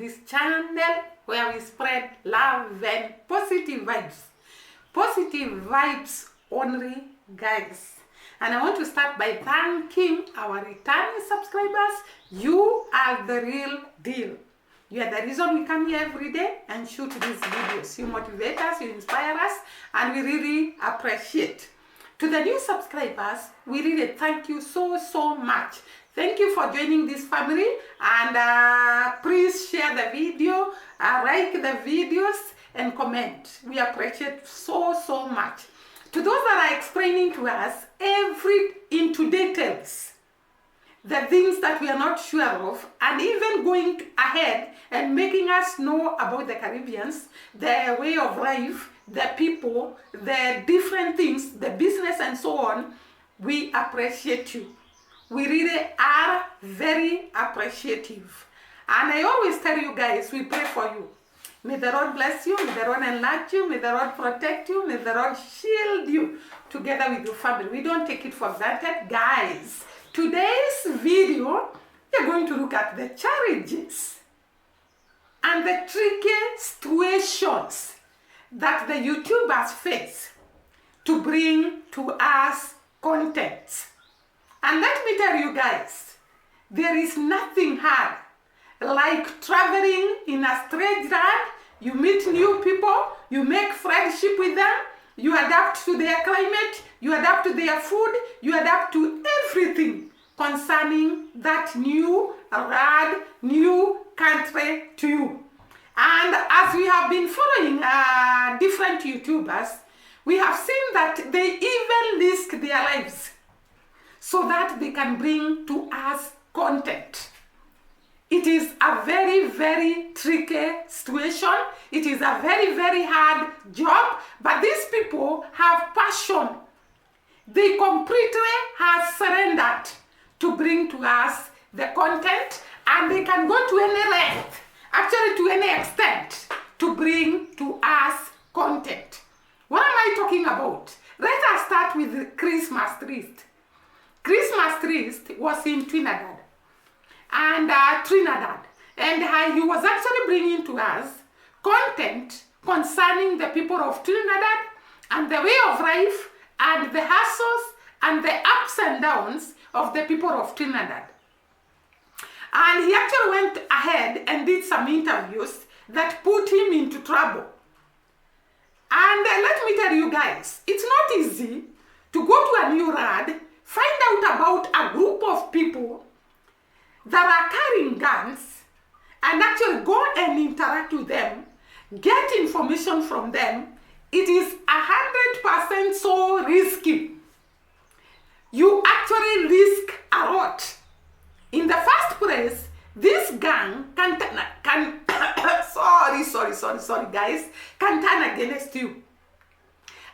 this channel where we spread love and positive vibes. Positive vibes only, guys. And I want to start by thanking our returning subscribers. You are the real deal. You are the reason we come here every day and shoot these videos. You motivate us, you inspire us, and we really appreciate. To the new subscribers, we really thank you so much. Thank you for joining this family, and please share the video, like the videos, and comment. We appreciate so much. To those that are explaining to us into details the things that we are not sure of, and even going ahead and making us know about the Caribbeans, their way of life, the people, the different things, the business and so on, we appreciate you. We really are very appreciative. And I always tell you guys, we pray for you. May the Lord bless you, may the Lord enlarge you, may the Lord protect you, may the Lord shield you together with your family. We don't take it for granted. Guys, today's video, we're going to look at the challenges and the tricky situations that the YouTubers face to bring to us content. And let me tell you guys, there is nothing hard like traveling in a strange land. You meet new people, you make friendship with them, you adapt to their climate, you adapt to their food, you adapt to everything concerning that new country to you. And as we have been following different YouTubers, we have seen that they even risk their lives so that they can bring to us content. It is a very tricky situation. It is a very hard job, but these people have passion. They completely have surrendered to bring to us the content, and they can go to any length, actually to any extent, to bring to us content. What am I talking about? Let us start with the Christmas Trist. Christmas Trist was in Trinidad, and he was actually bringing to us content concerning the people of Trinidad and the way of life and the hassles and the ups and downs of the people of Trinidad. And he actually went ahead and did some interviews that put him into trouble. And let me tell you guys, it's not easy to go to a new land, find out about a group of people that are carrying guns, and actually go and interact with them, get information from them. It is 100% so risky. You actually risk a lot. In the first place, this gang can sorry guys, can turn against you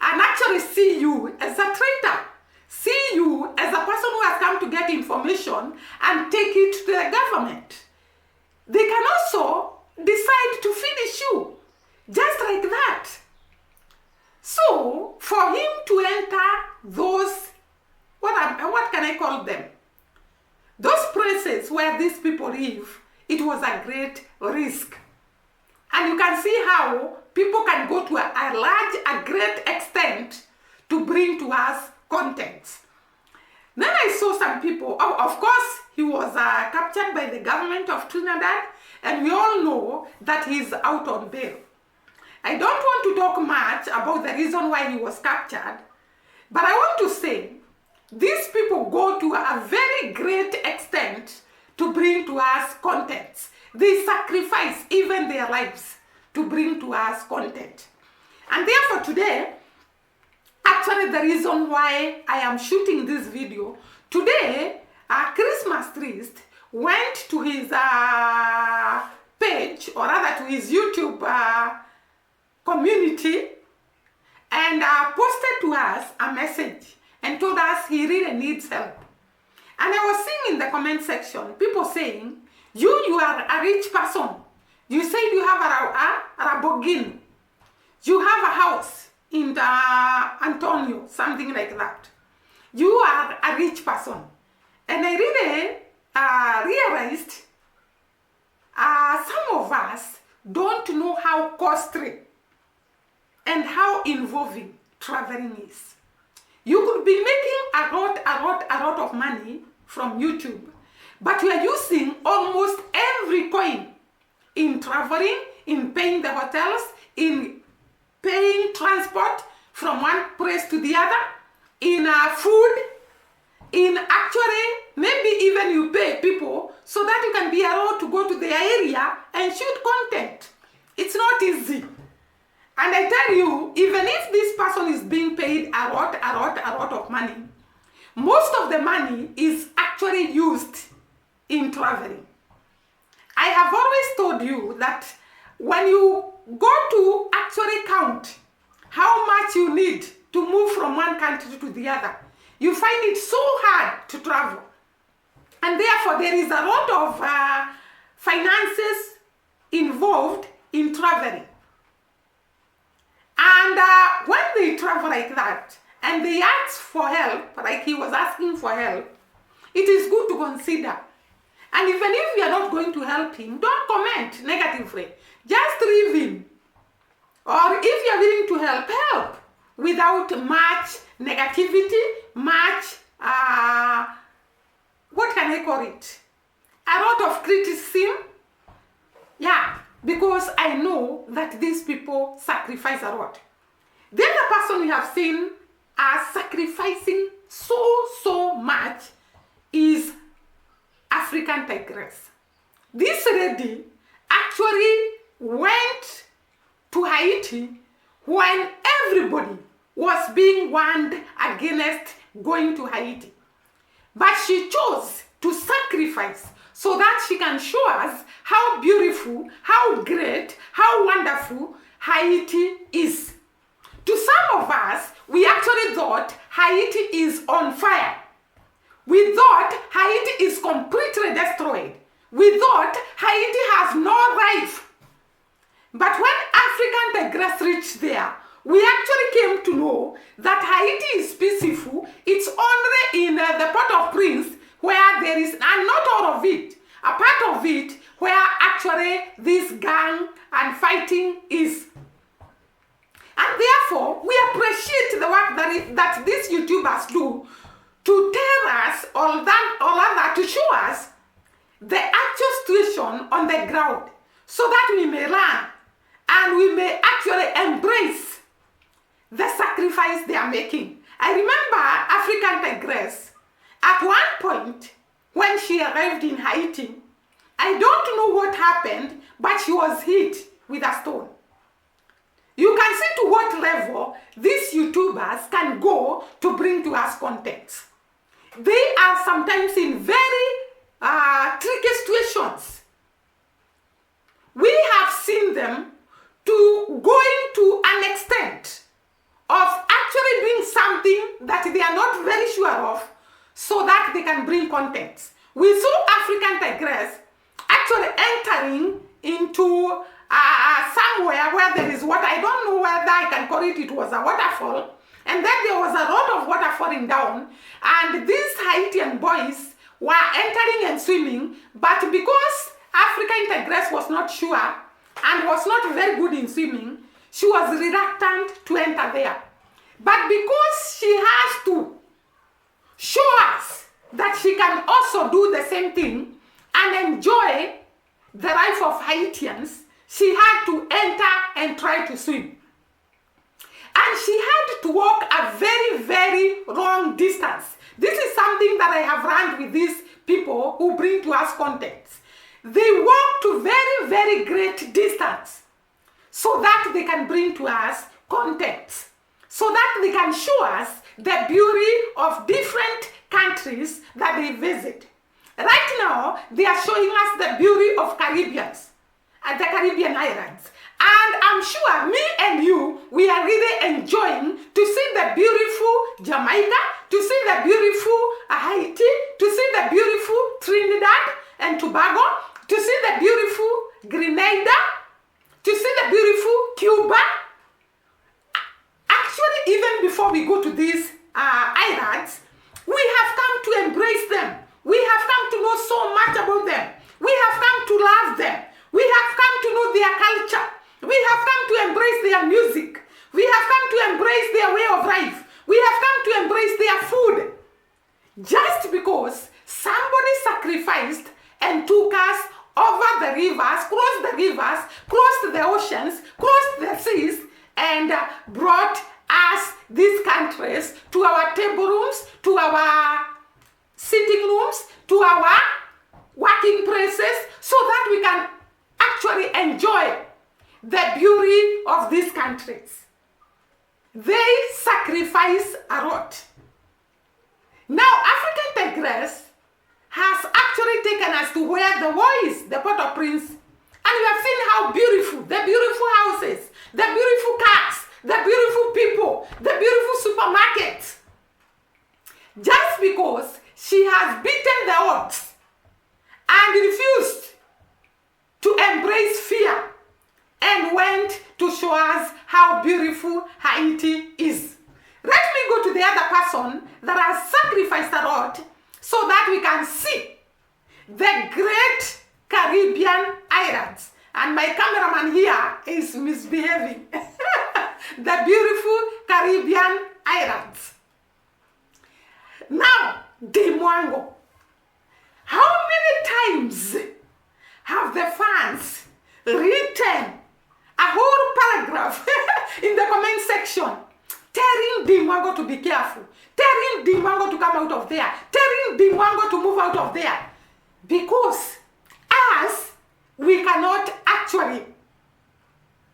and actually see you as a traitor, see you as a person who has come to get information and take it to the government. They can also decide to finish you, just like that. So, for him to enter those, what can I call them? Those places where these people live, it was a great risk. And you can see how people can go to a great extent to bring to us content. Then I saw some people, of course, he was captured by the government of Trinidad, and we all know that he's out on bail. I don't want to talk much about the reason why he was captured, but I want to say, these people go to a very great extent to bring to us content. They sacrifice even their lives to bring to us content. And therefore today, actually the reason why I am shooting this video, today, Christmas Trist went to his page, or rather to his YouTube community, and posted to us a message and told us he really needs help. And I was seeing in the comment section, people saying, you are a rich person. You said you have a Lamborghini. You have a house in Antonio, something like that. You are a rich person. And I really realized some of us don't know how costly and how involving traveling is. You could be making a lot of money from YouTube, but you are using almost every coin in traveling, in paying the hotels, in paying transport from one place to the other, in food, in actually, maybe even you pay people so that you can be allowed to go to their area and shoot content. It's not easy. And I tell you, even if this person is being paid a lot of money, most of the money is actually used in traveling. I have always told you that when you go to actually count how much you need to move from one country to the other, you find it so hard to travel. And therefore, there is a lot of finances involved in traveling. And when they travel like that, and they ask for help, like he was asking for help, it is good to consider. And even if you are not going to help him, don't comment negatively. Just leave him. Or if you are willing to help, help without much negativity, much, what can I call it? A lot of criticism. Yeah, because I know that these people sacrifice a lot. The other person we have seen are sacrificing so much is African tigress. This lady actually went to Haiti when everybody was being warned against going to Haiti. But she chose to sacrifice so that she can show us how beautiful, how great, how wonderful Haiti is. To some of us, we actually thought Haiti is on fire. We thought Haiti is completely destroyed. We thought Haiti has no life. But when African tigress reached there, we actually came to know that Haiti is peaceful. It's only in the Port-au-Prince where there is, and not all of it, a part of it where actually this gang and fighting is. And therefore, we appreciate the work that these YouTubers do to tell us all that, to show us the actual situation on the ground so that we may learn and we may actually embrace the sacrifice they are making. I remember African tigress at one point when she arrived in Haiti. I don't know what happened, but she was hit with a stone. You can see to what level these YouTubers can go to bring to us content. They are sometimes in very tricky situations. We have seen them to going to an extent of actually doing something that they are not very sure of so that they can bring content. We saw African tigress actually entering into somewhere where there is water. I don't know whether I can call it, it was a waterfall. And then there was a lot of water falling down. And these Haitian boys were entering and swimming. But because African tigress was not sure and was not very good in swimming, she was reluctant to enter there. But because she has to show us that she can also do the same thing and enjoy the life of Haitians, she had to enter and try to swim. And she had to walk a very long distance. This is something that I have learned with these people who bring to us content. They walk to very great distance so that they can bring to us content, so that they can show us the beauty of different countries that they visit. Right now, they are showing us the beauty of Caribbeans and the Caribbean islands. And I'm sure me and you, we are really enjoying to see the beautiful Jamaica, to see the beautiful Haiti, to see the beautiful Trinidad and Tobago, to see the beautiful Grenada, to see the beautiful Cuba. Actually, even before we go to these islands, we have come to embrace them. We have come to know so much about them. We have come to love them. have come to know their culture. We have come to embrace their music. We have come to embrace their way of life. We have come to embrace their food. Just because somebody sacrificed and took us over the rivers, crossed the oceans, crossed the seas, and brought us these countries to our table rooms, to our sitting rooms, to our working places, so that we can actually enjoy the beauty of these countries. They sacrifice a lot. Now, African tigress has actually taken us to where the war is, the Port-au-Prince. And we have seen how beautiful, the beautiful houses, the beautiful cars, the beautiful people, the beautiful supermarkets. Just because she has beaten the odds and refused to embrace fear and went to show us how beautiful Haiti is. Let me go to the other person that has sacrificed a lot so that we can see the great Caribbean islands. And my cameraman here is misbehaving. The beautiful Caribbean islands. Now, Dee Mwango. How many times have the fans written a whole paragraph in the comment section telling Dee Mwango to be careful, telling Dee Mwango to come out of there, telling Dee Mwango to move out of there? Because us, we cannot actually,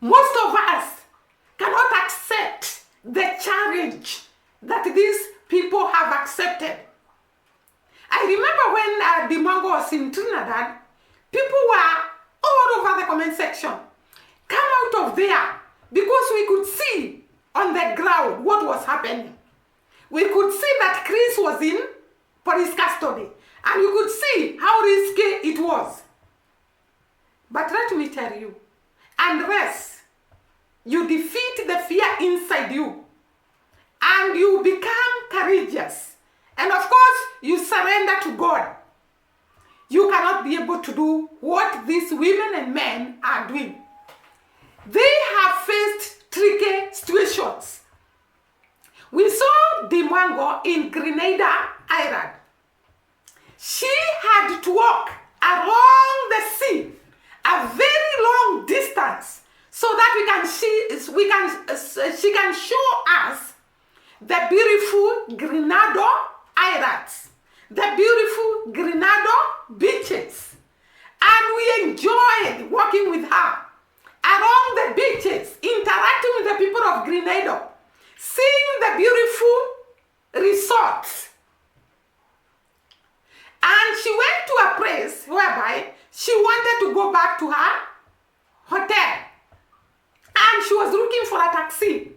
most of us cannot accept the challenge that these people have accepted. I remember when Dee Mwango was in Trinidad, people were all over the comment section. Come out of there, because we could see on the ground what was happening. We could see that Chris was in police custody, and we could see how risky it was. But let me tell you, unless you defeat the fear inside you, and you become courageous, and of course you surrender to God, you cannot be able to do what these women and men are doing. They have faced tricky situations. We saw Dee Mwango in Grenada Island. She had to walk along the sea a very long distance so that she can show us the beautiful Grenada Islands, the beautiful Grenada beaches. And we enjoyed walking with her along the beaches, interacting with the people of Grenada, seeing the beautiful resorts. And she went to a place whereby she wanted to go back to her hotel. And she was looking for a taxi.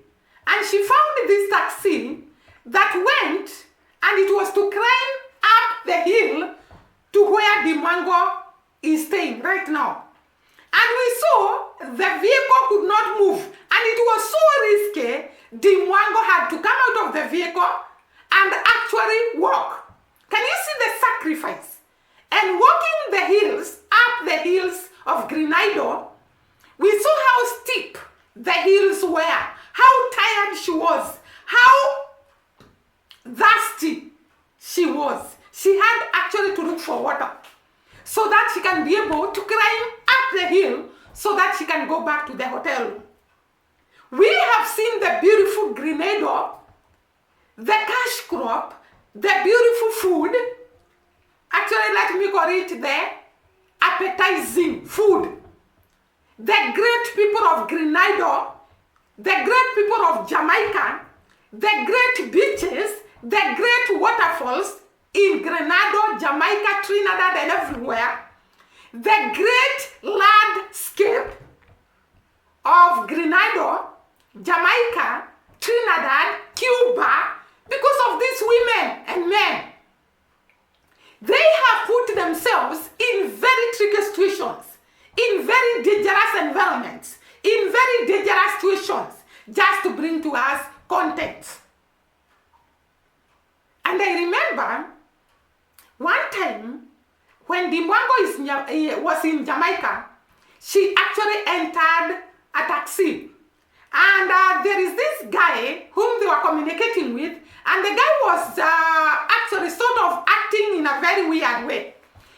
And she found this taxi that went, and it was to climb up the hill to where Dee Mwango is staying right now. And we saw the vehicle could not move, and it was so risky. Dee Mwango had to come out of the vehicle and actually walk. Can you see the sacrifice? And walking the hills, up the hills of Grenada, we saw how steep the hills were, how tired she was, how thirsty she was. She had actually to look for water so that she can be able to climb up the hill so that she can go back to the hotel. We have seen the beautiful Grenada, the cash crop, the beautiful food. Actually, let me call it the appetizing food. The great people of Grenada, the great people of Jamaica, the great beaches, the great waterfalls in Grenada, Jamaica, Trinidad, and everywhere. The great landscape of Grenada, Jamaica, Trinidad, Cuba, because of these women and men. They have put themselves in very tricky situations, in very dangerous environments, in very dangerous situations, just to bring to us content. And I remember one time when Dee Mwango was in Jamaica, she actually entered a taxi. And there is this guy whom they were communicating with, and the guy was actually sort of acting in a very weird way.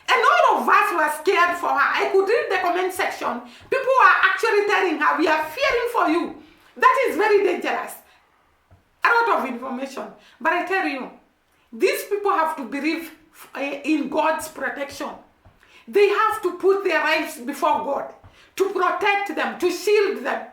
And all of us were scared for her. I could read the comment section. People were actually telling her, we are fearing for you. That is very dangerous. A lot of information. But I tell you, these people have to believe in God's protection. They have to put their lives before God to protect them, to shield them.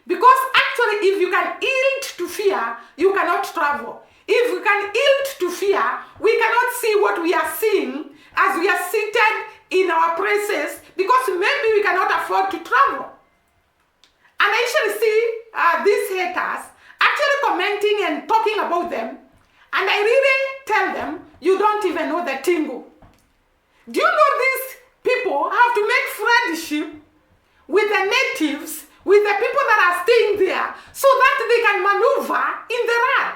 Because actually, if you can yield to fear, you cannot travel. If we can yield to fear, we cannot see what we are seeing as we are seated in our places, because maybe we cannot afford to travel. And I usually see these haters actually commenting and talking about them, and I really tell them, you don't even know the tingle. Do you know these people have to make friendship with the natives, with the people that are staying there, so that they can maneuver in the rad?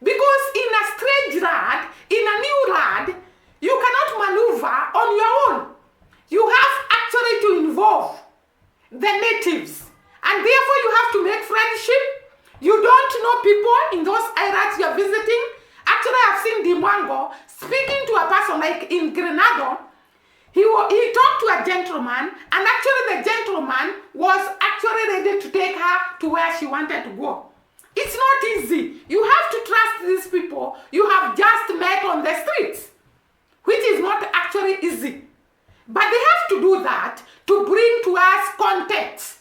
Because in a strange rad, in a new rad, you cannot maneuver on your own. You have actually to involve the natives. And therefore you have to make friendship. You don't know people in those areas you are visiting. Actually, I've seen Dee Mwango speaking to a person like in Grenada. He talked to a gentleman, and actually the gentleman was actually ready to take her to where she wanted to go. It's not easy. You have to trust these people you have just met on the streets, which is not actually easy. But they have to do that to bring to us context.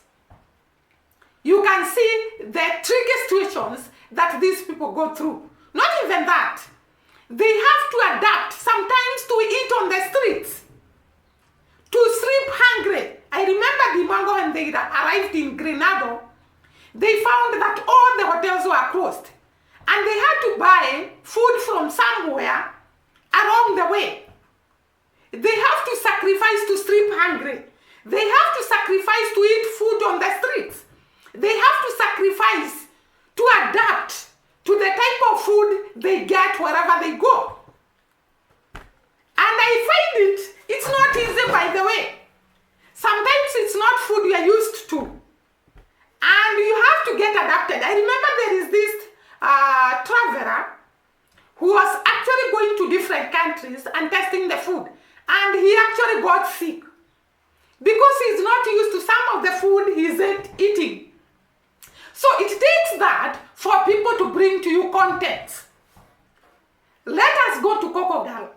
You can see the tricky situations that these people go through. Not even that. They have to adapt sometimes to eat on the streets, to sleep hungry. I remember Dee Mwango when they arrived in Grenada, they found that all the hotels were closed, and they had to buy food from somewhere along the way. They have to sacrifice to sleep hungry. They have to sacrifice to eat food on the streets. They have to sacrifice to adapt to the type of food they get wherever they go. And I find it's not easy, by the way. Sometimes it's not food we are used to. And you have to get adapted. I remember there is this traveler who was actually going to different countries and testing the food. And he actually got sick because he's not used to some of the food he's eating. So it takes that for people to bring to you context. Let us go to Coco Girl.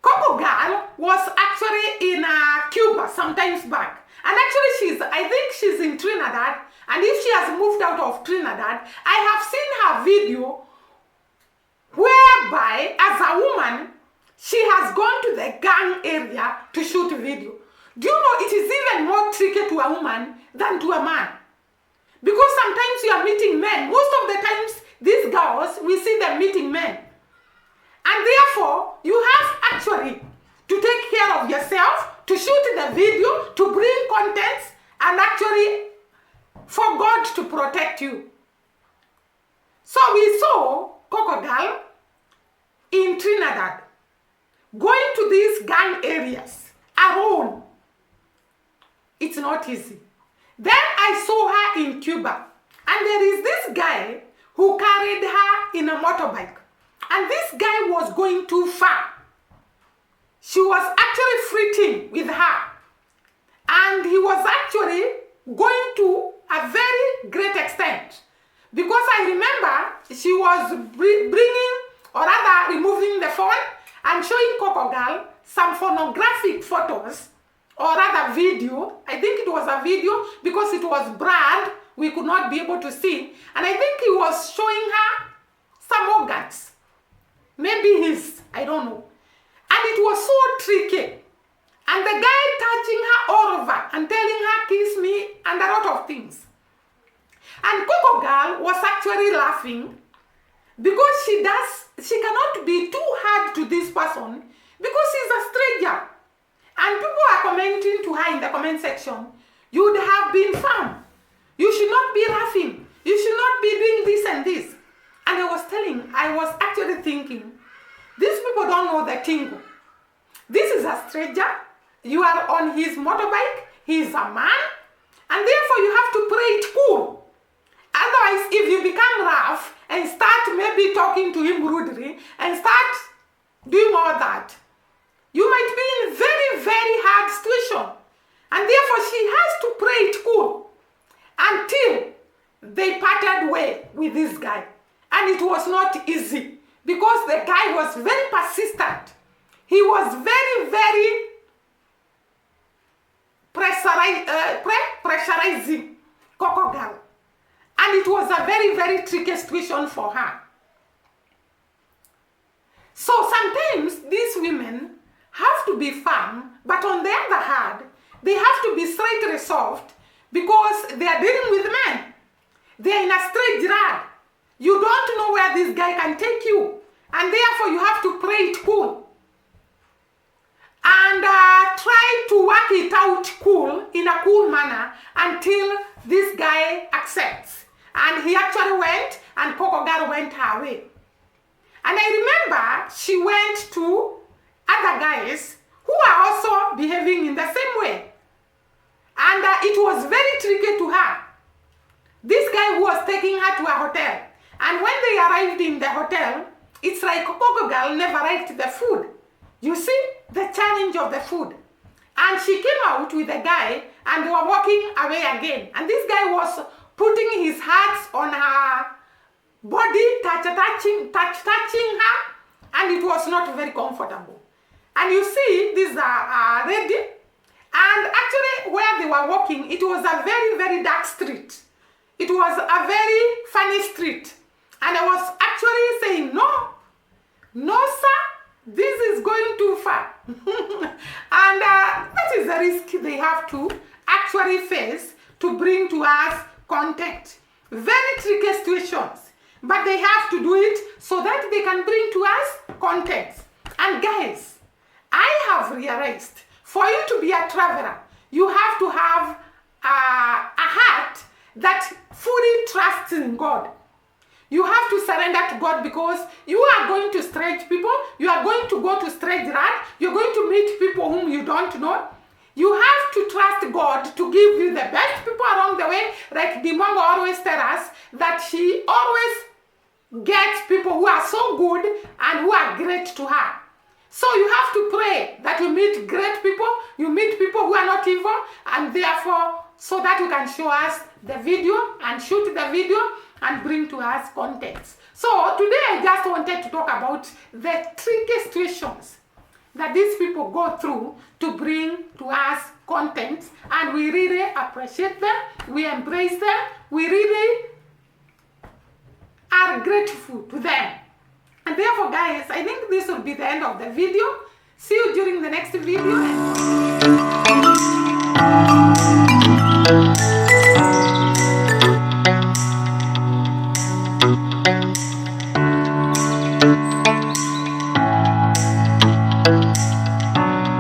Coco Girl was actually in Cuba sometimes back. And actually I think she's in Trinidad. And if she has moved out of Trinidad, I have seen her video whereby, as a woman, she has gone to the gang area to shoot video. Do you know it is even more tricky to a woman than to a man? Because sometimes you are meeting men. Most of the times, these girls, we see them meeting men. And therefore, you have actually to take care of yourself, to shoot the video, to bring contents, and actually for God to protect you. So we saw Coco Girl in Trinidad going to these gang areas alone. It's not easy. Then I saw her in Cuba, and there is this guy who carried her in a motorbike, and this guy was going too far. She was actually flirting with her, and he was actually going to a very great extent, because I remember she was bringing, or rather removing the phone and showing Coco Girl some pornographic photos, or rather video. I think it was a video because it was blurred. We could not be able to see. And I think he was showing her some organs. Maybe his, I don't know. And it was so tricky. And the guy touching her all over and telling her, kiss me, and a lot of things. And Coco Girl was actually laughing because she cannot be too hard to this person because he's a stranger. And people are commenting to her in the comment section, you would have been firm. You should not be laughing. You should not be doing this and this. And I was actually thinking, these people don't know the tingle. This is a stranger. You are on his motorbike. he's a man, and therefore you have to play it cool. Otherwise, if you become rough and start maybe talking to him rudely and start doing all that, you might be in very, very hard situation. And therefore, she has to play it cool until they parted way with this guy. And it was not easy because the guy was very persistent. He was very, very pressurizing Coco girl. And it was a very, very tricky situation for her. So sometimes these women have to be firm, but on the other hand, they have to be straight resolved because they are dealing with men. They are in a straight rod. You don't know where this guy can take you, and therefore you have to play it cool. And try to work it out cool, in a cool manner, until this guy accepts. And he actually went, and Coco girl went her way. And I remember she went to other guys who are also behaving in the same way. And it was very tricky to her. This guy who was taking her to a hotel. And when they arrived in the hotel, it's like Coco girl never liked the food. You see, the challenge of the food. And she came out with a guy and they were walking away again. And this guy was putting his hands on her body, touching her, and it was not very comfortable. And you see, these are ready. And actually, where they were walking, it was a very, very dark street. It was a very funny street. And I was actually saying, no, sir, this is going too far. And that is the risk they have to actually face to bring to us content. Very tricky situations. But they have to do it so that they can bring to us content. And guys, I have realized for you to be a traveler, you have to have a heart that fully trusts in God. You have to surrender to God because you are going to stretch people. You are going to go to stretch run. You're going to meet people whom you don't know. You have to trust God to give you the best people along the way. Like Dee Mwango always tells us that she always gets people who are so good and who are great to her. So you have to pray that you meet great people, you meet people who are not evil, and therefore, so that you can show us the video and shoot the video and bring to us contents. So today I just wanted to talk about the tricky situations that these people go through to bring to us content, and we really appreciate them, we embrace them, we really are grateful to them. And therefore, guys, I think this will be the end of the video. See you during the next video.